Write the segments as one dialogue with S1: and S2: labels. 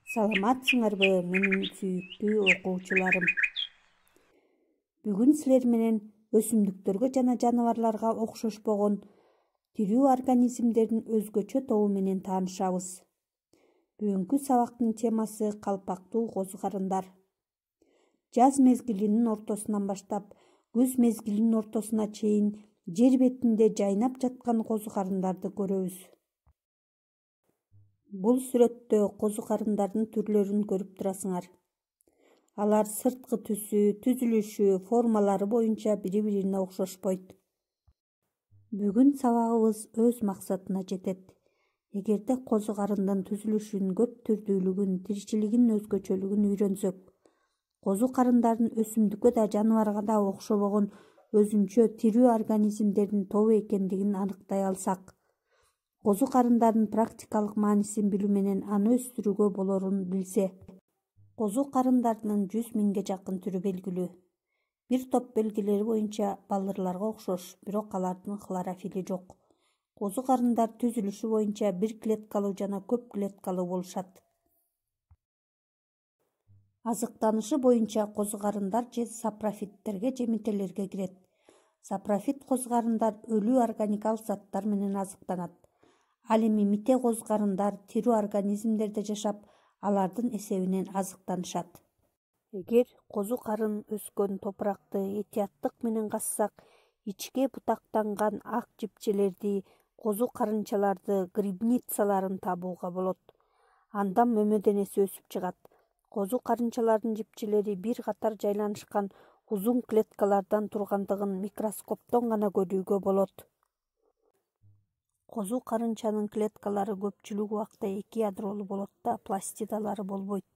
S1: Саламатсыңарбы, менин сүйүктүү окуучуларым. Бүгүн силер менен өсүмдүктөргө жана жаныбарларга окшошпогон тирүү организмдердин өзгөчө тобу менен таанышабыз. Бүгүнкү сабактын темасы калпактуу козу карындар. Жаз мезгилинин ортосунан баштап күз мезгилинин ортосуна чейин жер бетинде жайнап жаткан козу карындарды көрөбүз. Бул сүрөттө козу карындардын түрлөрүн көрүп турасыңар. Алар сырткы түсү, түзүлүшү, формалары боюнча бири-бирине окшошпойт. Бүгүн сабагыбыз өз максатына жетет. Эгерде козу карындын түзүлүшүн, көп түрдүүлүгүн, тиричилигинин өзгөчөлүгүн үйрөнсөк, козу карындардын өсүмдүккө да жаныбарга да окшобогон өзүнчө тирүү организмдердин тобу экендигин аныктай алсак, козу карындардын практикалык маанисин билүү менен аны өстүрүүгө болорун билсе. Козу карындардын 100 000ге жакын түрү белгилүү. Бир топ белгилери боюнча балдырларга окшош, бирок алардын хлорофили жок. Козу карындар түзүлүшү боюнча бир клеткалуу жана көп клеткалуу болушат. Азыктанышы боюнча козу карындар же сапрофиттерге же метелерге кирет. Сапрофит козу карындар өлүү органикалык заттар менен азыктанат. Ал эми мите козу карындар тирүү организмдерде жашап, алардын эсебинен азыктанышат. Эгер козу карын өскөн топуракты этияттык менен казсак, ичке бутактанган ак жипчелерди, козу карынчаларды, грибницаларын табууга болот. Анда мөмө денеси өсүп чыгат. Козу карынчалардын жипчелери бир катар жайланышкан узун клеткалардан тургандыгын микроскоптон гана көрүүгө болот. Козу карынчанын клеткалары көпчүлүк убакта 2 ядролуу болот да, пластидалары болбойт.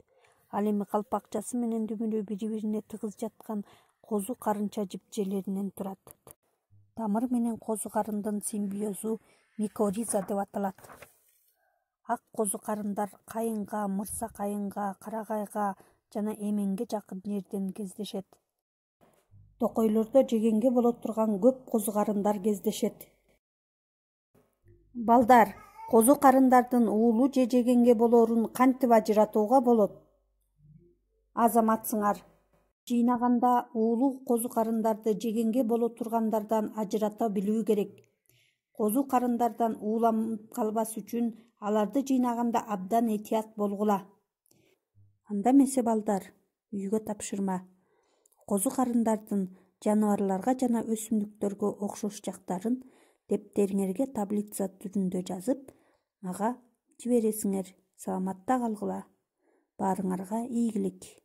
S1: Ал эми калпакчасы менен дүмүрү бири-бирине тыгыз жаткан козу карынча жипчелеринен турат. Тамыр менен козу карындын симбиозу микориза деп аталат. Ак козу карындар кайынга, мырса кайынга, карагайга жана эменге жакын жерден кездешет. Токойлордо жегенге боло турган көп козу карындар кездешет. Балдар, козу карындардын уулу же жегенге болоорун кантип ажыратууга болот? Азаматсыңар. Жыйнаганда уулу козу карындарды жегенге боло тургандардан ажырата билүү керек. Козу карындардан ууланып калбас үчүн аларды жыйнаганда абдан этият болгула. Анда эмесе балдар, үйгө тапшырма. Козу карындардын жаныбарларга жана өсүмдүктөргө окшош жактарын дептериңерге таблица түрүндө жазып, мага жибересиңер. Саламатта калгыла. Баарыңарга ийгилик.